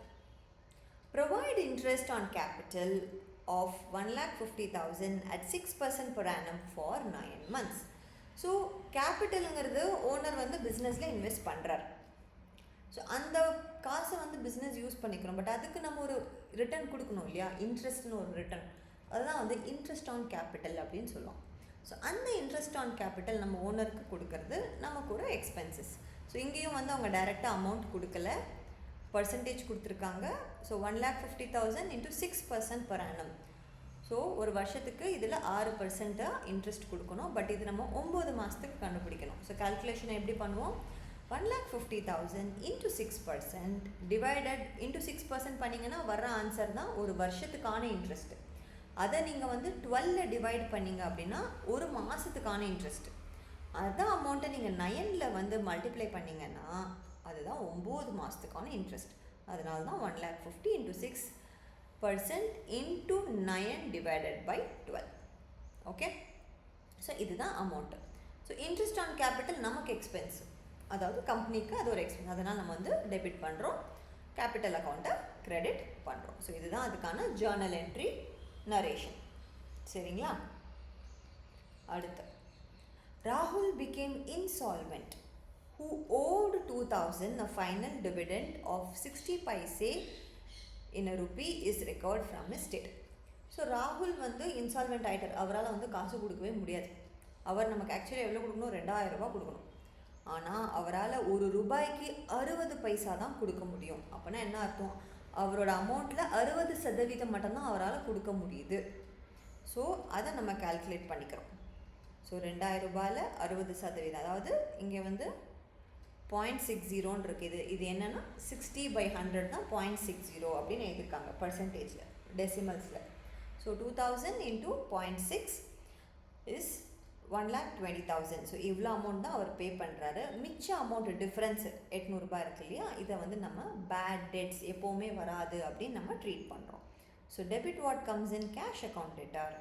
provide interest on capital of 1,50,000 at 6% per annum for 9 months. So கேபிட்டலுங்கிறது ஓனர் வந்து பிஸ்னஸில் இன்வெஸ்ட் பண்ணுறார். ஸோ அந்த காசை வந்து பிஸ்னஸ் யூஸ் பண்ணிக்கிறோம். பட் அதுக்கு நம்ம ஒரு ரிட்டர்ன் கொடுக்கணும் இல்லையா, இன்ட்ரெஸ்ட்னு ஒரு ரிட்டர்ன். அதுதான் வந்து இன்ட்ரெஸ்ட் ஆன் கேபிட்டல் அப்படின்னு சொல்லுவோம். ஸோ அந்த இன்ட்ரெஸ்ட் ஆன் கேபிட்டல் நம்ம ஓனருக்கு கொடுக்கறது நமக்கு ஒரு எக்ஸ்பென்சஸ். ஸோ இங்கேயும் வந்து அவங்க டைரெக்டாக அமௌண்ட் கொடுக்கல, பர்சன்டேஜ் கொடுத்துருக்காங்க. So 1,50,000 × 6% per annum. ஸோ ஒரு வருஷத்துக்கு இதில் 6% இன்ட்ரெஸ்ட் கொடுக்கணும். பட் இது நம்ம 9 மாதத்துக்கு கண்டுபிடிக்கணும். ஸோ கால்குலேஷனை எப்படி பண்ணுவோம்? 1,50,000 × 6% டிவைடட் × 6% பண்ணிங்கன்னா வர்ற ஆன்சர் தான் ஒரு வருஷத்துக்கான இன்ட்ரெஸ்ட்டு. அதை நீங்கள் வந்து 12ல் டிவைட் பண்ணிங்க அப்படின்னா ஒரு மாதத்துக்கான இன்ட்ரெஸ்ட்டு. அதுதான் அமௌண்ட்டை நீங்கள் 9ல் வந்து மல்டிப்ளை பண்ணிங்கன்னா அதுதான் 9 மாதத்துக்கான இன்ட்ரெஸ்ட். அதனால தான் 1,50,000 × 6% × 9 டிவைடட் பை 12. ஓகே, ஸோ இதுதான் amount. So interest on capital நமக்கு எக்ஸ்பென்ஸ், அதாவது கம்பெனிக்கு அது ஒரு எக்ஸ்பென்ஸ். அதனால் நம்ம வந்து டெபிட் பண்ணுறோம், கேபிட்டல் அக்கௌண்ட்டை கிரெடிட் பண்ணுறோம். ஸோ இதுதான் அதுக்கான ஜர்னல் என்ட்ரி நரேஷன். சரிங்களா? அடுத்து, ராகுல் became insolvent who owed 2,000 a final dividend of 60 paise in a rupee is recovered from his state. So ராகுல் வந்து இன்சால்வெண்ட் ஆகிட்டார். அவரால் வந்து காசு கொடுக்கவே முடியாது. அவர் நமக்கு ஆக்சுவலி எவ்வளோ கொடுக்கணும்? 2,000 ரூபா கொடுக்கணும். ஆனால் அவரால் ஒரு ரூபாய்க்கு 60 பைசா தான் கொடுக்க முடியும். அப்படின்னா என்ன அர்த்தம்? அவரோட அமௌண்ட்டில் 60% மட்டும்தான் அவரால் கொடுக்க முடியுது. ஸோ அதை நம்ம கால்குலேட் பண்ணிக்கிறோம். ஸோ 2,000 ரூபாயில் 60%, அதாவது இங்கே வந்து 0.60 இருக்குது. இது என்னென்னா 60/100 தான் 0.60 அப்படின்னு எழுதியிருக்காங்க பர்சன்டேஜில், டெசிமல்ஸில். So 2,000 × 0.6 is 1,20,000. ஸோ இவ்வளோ அமௌண்ட் தான் அவர் பே பண்ணுறாரு. மிச்ச அமௌண்ட் டிஃப்ரென்ஸ் 800 ரூபாய் இருக்கு இல்லையா, இதை வந்து நம்ம பேட் டெட்ஸ் எப்போவுமே வராது அப்படின்னு நம்ம ட்ரீட் பண்ணுறோம். So debit what comes in cash account debtor.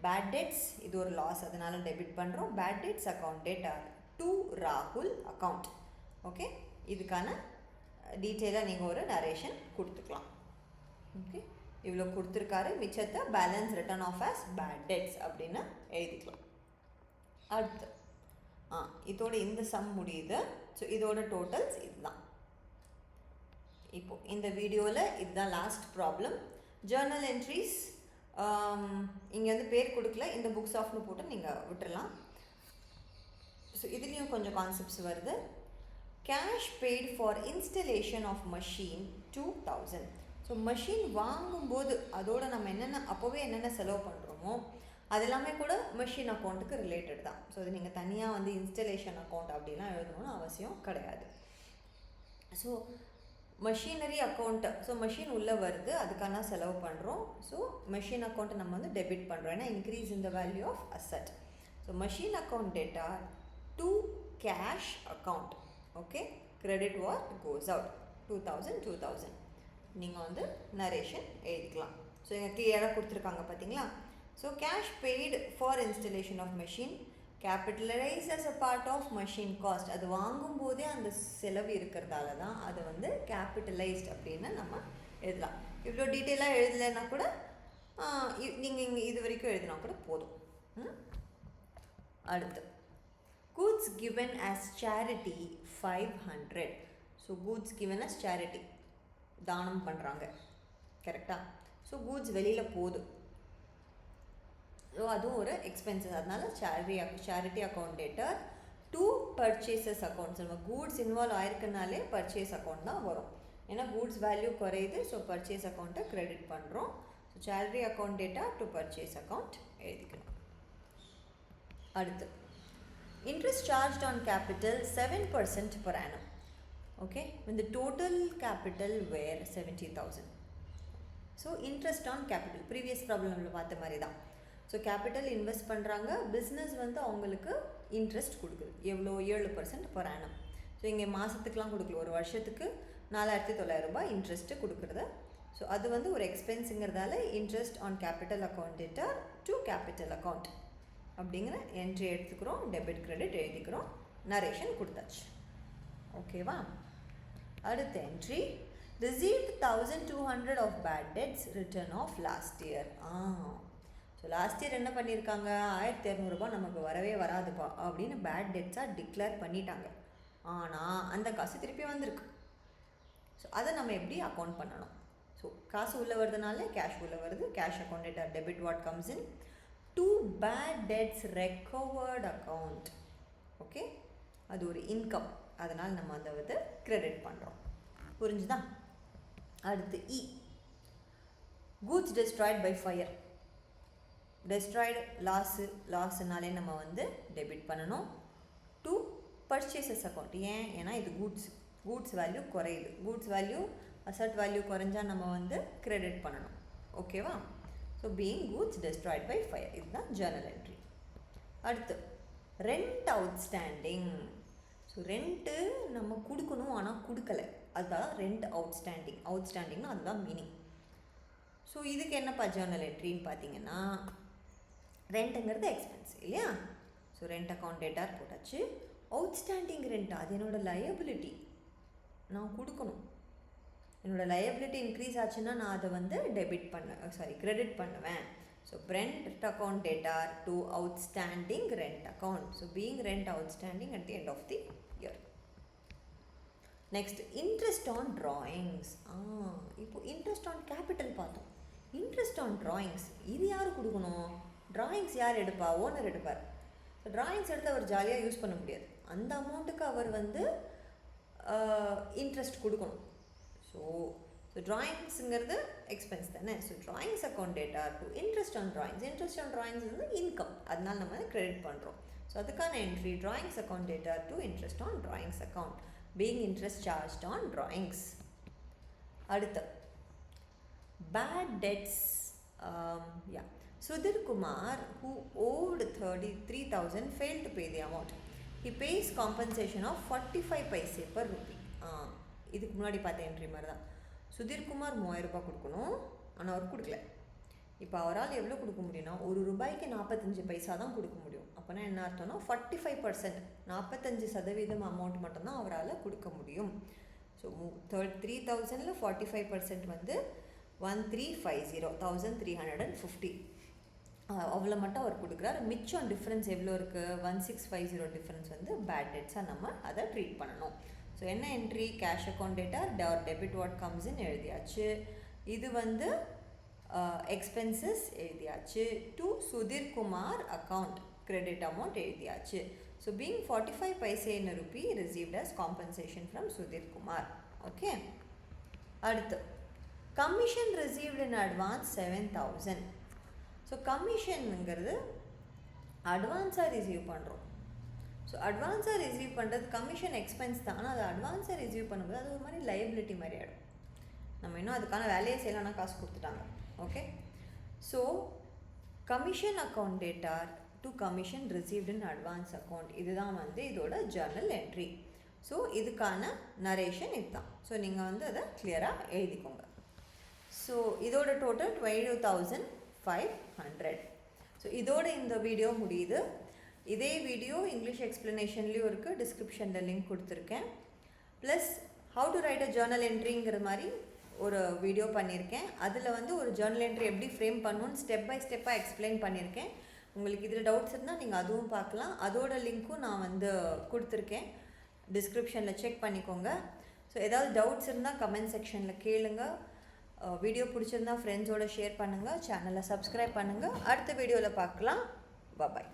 Bad debts இது ஒரு லாஸ், அதனால் டெபிட் பண்ணுறோம். Bad debts account debtor to ராகுல் அக்கௌண்ட். ஓகே, இதுக்கான டீட்டெயிலாக நீங்கள் ஒரு நரேஷன் கொடுத்துக்கலாம். ஓகே, இவ்வளோ கொடுத்துருக்காரு, மிச்சத்தை balance written off as bad debts அப்படின்னு எழுதிக்கலாம். அடுத்து இதோட இந்த சம் முடியுது. ஸோ இதோட டோட்டல்ஸ் இதுதான். இப்போது இந்த வீடியோவில் இதுதான் லாஸ்ட் ப்ராப்ளம். ஜர்னல் என்ட்ரிஸ் இங்கே வந்து பேர் கொடுக்கல, இந்த புக்ஸ் ஆஃப்னு போட்டு நீங்கள் விட்டுடலாம். ஸோ இதுலேயும் கொஞ்சம் கான்செப்ட்ஸ் வருது. Cash paid for installation of machine 2,000. So machine வாங்கும்போது அதோட நம்ம அப்போவே என்னென்ன செலவு பண்ணுறோமோ அது எல்லாமே கூட மெஷின் அக்கௌண்ட்டுக்கு ரிலேட்டட் தான். ஸோ இது நீங்கள் தனியாக வந்து இன்ஸ்டலேஷன் அக்கௌண்ட் அப்படிலாம் எழுதணும்னு அவசியம் கிடையாது. So machinery account, so machine உள்ளே வருது, அதுக்கான செலவு பண்ணுறோம். ஸோ மெஷின் அக்கௌண்ட்டை நம்ம வந்து டெபிட் பண்ணுறோம், ஏன்னா increase in the value of asset. So machine account data to cash account. Okay, credit what goes out. 2000 நீங்கள் வந்து நரேஷன் எழுதிக்கலாம். ஸோ இங்கே கிளியராக கொடுத்துருக்காங்க பார்த்தீங்களா. So cash paid for installation of machine capitalise as a part of machine cost. அது வாங்கும்போதே அந்த செலவு இருக்கிறதால தான் அதை வந்து கேபிட்டலைஸ்ட் அப்படின்னு நம்ம எழுதலாம். இவ்வளோ டீட்டெயிலாக எழுதலைன்னா கூட நீங்கள் இங்கே இது வரைக்கும் எழுதினா கூட போதும். அடுத்து goods given as charity 500. So goods given as charity தானம் பண்ணுறாங்க, கரெக்டாக. ஸோ கூட்ஸ் வெளியில் போகுது, ஸோ அதுவும் ஒரு எக்ஸ்பென்சஸ். அதனால charity account theatre to purchases accounts. நம்ம கூட்ஸ் இன்வால்வ் ஆயிருக்கனாலே பர்ச்சேஸ் அக்கௌண்ட் தான் வரும். ஏன்னா கூட்ஸ் வேல்யூ குறையுது, ஸோ பர்ச்சேஸ் அக்கௌண்ட்டை கிரெடிட் பண்ணுறோம். So charity account data to purchase account எழுதிக்கணும். அடுத்து interest charged on capital 7% per annum. Okay, when the total capital were 70,000. So interest on capital previous problem la paatha mari da. So capital invest பண்றாங்க, business வந்து அவங்களுக்கு interest கொடுக்குது. எவ்வளோ 7% per annum. So இங்கே மாதத்துக்குலாம் கொடுக்கல, ஒரு வருஷத்துக்கு 4,900 ரூபாய் இன்ட்ரெஸ்ட்டு கொடுக்குறது. ஸோ அது வந்து ஒரு எக்ஸ்பென்ஸுங்கிறதால interest on capital account data to capital account அப்படிங்கிற என்ட்ரி எடுத்துக்கிறோம். டெபிட் கிரெடிட் எழுதிக்கிறோம், நரேஷன் கொடுத்தாச்சு. ஓகேவா. அடுத்த entry received 1,200 of bad debts written off last year. So last year என்ன பண்ணியிருக்காங்க, 1,200 ரூபாய் நமக்கு வரவே வராதுப்பா அப்படின்னு பேட் டெட்ஸாக டிக்ளேர் பண்ணிட்டாங்க. ஆனால் அந்த காசு திருப்பி வந்திருக்கு. ஸோ அதை நம்ம எப்படி அக்கௌண்ட் பண்ணணும். ஸோ காசு உள்ளே வருதுனால கேஷ் உள்ளே வருது. Cash account data debit what comes in to bad debts recovered account. Okay, அது ஒரு இன்கம், அதனால் நம்ம அதை வந்து கிரெடிட் பண்ணுறோம். புரிஞ்சுதா. அடுத்து இ goods destroyed by fire. Destroyed லாஸ்னாலே நம்ம வந்து டெபிட் பண்ணணும் டு பர்ச்சேசஸ் அக்கௌண்ட். ஏன்னா இது கூட்ஸ் வேல்யூ குறையுது. கூட்ஸ் வேல்யூ அசட் வேல்யூ குறைஞ்சா நம்ம வந்து கிரெடிட் பண்ணணும். ஓகேவா. So being goods destroyed by fire, இதுதான் ஜர்னல் என்ட்ரி. அடுத்து ரெண்ட் அவுட்ஸ்டாண்டிங். ஸோ ரெண்ட்டு நம்ம கொடுக்கணும் ஆனால் கொடுக்கல, அதுதான் ரெண்ட் அவுட்ஸ்டாண்டிங்னா அதுதான் மீனிங். ஸோ இதுக்கு என்னப்பா ஜர்னல் என்ட்ரின்னு பார்த்தீங்கன்னா, ரெண்ட்டுங்கிறது எக்ஸ்பென்ஸ் இல்லையா. ஸோ ரெண்ட் அக்கௌண்ட் டேட்டார் போட்டாச்சு. அவுட்ஸ்டாண்டிங் ரெண்ட் அது என்னோடய லயபிலிட்டி, நான் கொடுக்கணும். என்னோடய லயபிலிட்டி இன்க்ரீஸ் ஆச்சுன்னா நான் அதை வந்து கிரெடிட் பண்ணுவேன். So rent account debtor to outstanding rent account. So being rent outstanding at the end of the year. Next interest on drawings. இப்போ இன்ட்ரெஸ்ட் ஆன் கேபிட்டல் பார்த்தோம். இன்ட்ரெஸ்ட் ஆன் ட்ராயிங்ஸ் இது யார் கொடுக்கணும்? ட்ராயிங்ஸ் யார் எடுப்பா? ஓனர் எடுப்பார். So drawings எடுத்து அவர் ஜாலியாக யூஸ் பண்ண முடியாது. அந்த அமௌண்ட்டுக்கு அவர் வந்து இன்ட்ரெஸ்ட் கொடுக்கணும். ஸோ ட்ராயிங்ஸுங்கிறது எக்ஸ்பென்ஸ் தானே. So drawings account data to interest on drawings. Interest on drawings வந்து இன்கம், அதனால நம்ம கிரெடிட் பண்ணுறோம். ஸோ அதுக்கான entry drawings account data to interest on drawings account being interest charged on drawings. அடுத்து bad debts. Sudhir Kumar, who owed 33,000, failed to pay the amount. He pays compensation of 45 paise per rupee. இதுக்கு முன்னாடி பார்த்த entry மாதிரி தான். சுதீர் குமார் 3,000 ரூபாய் கொடுக்கணும், ஆனால் அவர் கொடுக்கல. இப்போ அவரால் எவ்வளோ கொடுக்க முடியும்னா, ஒரு ரூபாய்க்கு 45 பைசா தான் கொடுக்க முடியும். அப்போனா என்ன அர்த்தம்னா 45%, 45% அமௌண்ட் மட்டும்தான் அவரால் கொடுக்க முடியும். ஸோ 3,000ல் 45% வந்து 1,350, 1,350 அவ்வளோ மட்டும் அவர் கொடுக்குறாரு. மிச்சம் டிஃப்ரென்ஸ் எவ்வளோ இருக்குது? 1,650 டிஃப்ரென்ஸ் வந்து பேட் டெட்ஸாக நம்ம அதை ட்ரீட் பண்ணணும். ஸோ என்ன entry? Cash account data debit what comes in எழுதியாச்சு. இது வந்து எக்ஸ்பென்சஸ் எழுதியாச்சு. To Sudhir Kumar account credit amount எழுதியாச்சு. So being 45 paise in a rupee received as compensation from Sudhir Kumar. Okay. அடுத்து commission received in advance 7,000. So கமிஷனுங்கிறது அட்வான்ஸாக receive பண்ணுறோம். So அட்வான்ஸாக ரிசீவ் பண்ணுறது கமிஷன் எக்ஸ்பென்ஸ் தான், ஆனால் அது அட்வான்ஸாக ரிசீவ் பண்ணும்போது அது ஒரு மாதிரி லைபிலிட்டி மாதிரி ஆகிடும். நம்ம இன்னும் அதுக்கான வேலையை செய்யலாம்னா காசு கொடுத்துட்டாங்க. Okay. So commission account data to commission received in advance account, இதுதான் வந்து இதோட ஜர்னல் என்ட்ரி. ஸோ இதுக்கான நரேஷன் இதுதான். ஸோ நீங்கள் வந்து அதை கிளியராக எழுதிக்கோங்க. ஸோ இதோட டோட்டல் 22,500. ஸோ இதோட இந்த வீடியோ முடியுது. இதே வீடியோ இங்கிலீஷ் எக்ஸ்ப்ளனேஷன்லேயும் இருக்குது, டிஸ்கிரிப்ஷனில் லிங்க் கொடுத்துருக்கேன். Plus how to write a journal என்ட்ரிங்கிற மாதிரி ஒரு வீடியோ பண்ணியிருக்கேன். அதில் வந்து ஒரு ஜேர்னல் என்ட்ரி எப்படி ஃப்ரேம் பண்ணணும்னு ஸ்டெப் பை ஸ்டெப்பாக எக்ஸ்பிளைன் பண்ணியிருக்கேன். உங்களுக்கு இதில் டவுட்ஸ் இருந்தால் நீங்கள் அதுவும் பார்க்கலாம். அதோட லிங்க்கும் நான் வந்து கொடுத்துருக்கேன், டிஸ்கிரிப்ஷனில் செக் பண்ணிக்கோங்க. ஸோ ஏதாவது டவுட்ஸ் இருந்தால் கமெண்ட் செக்ஷனில் கேளுங்க. வீடியோ பிடிச்சிருந்தா ஃப்ரெண்ட்ஸோடு ஷேர் பண்ணுங்கள், சேனலை சப்ஸ்கிரைப் பண்ணுங்கள். அடுத்த வீடியோவில் பார்க்கலாம். பாய்.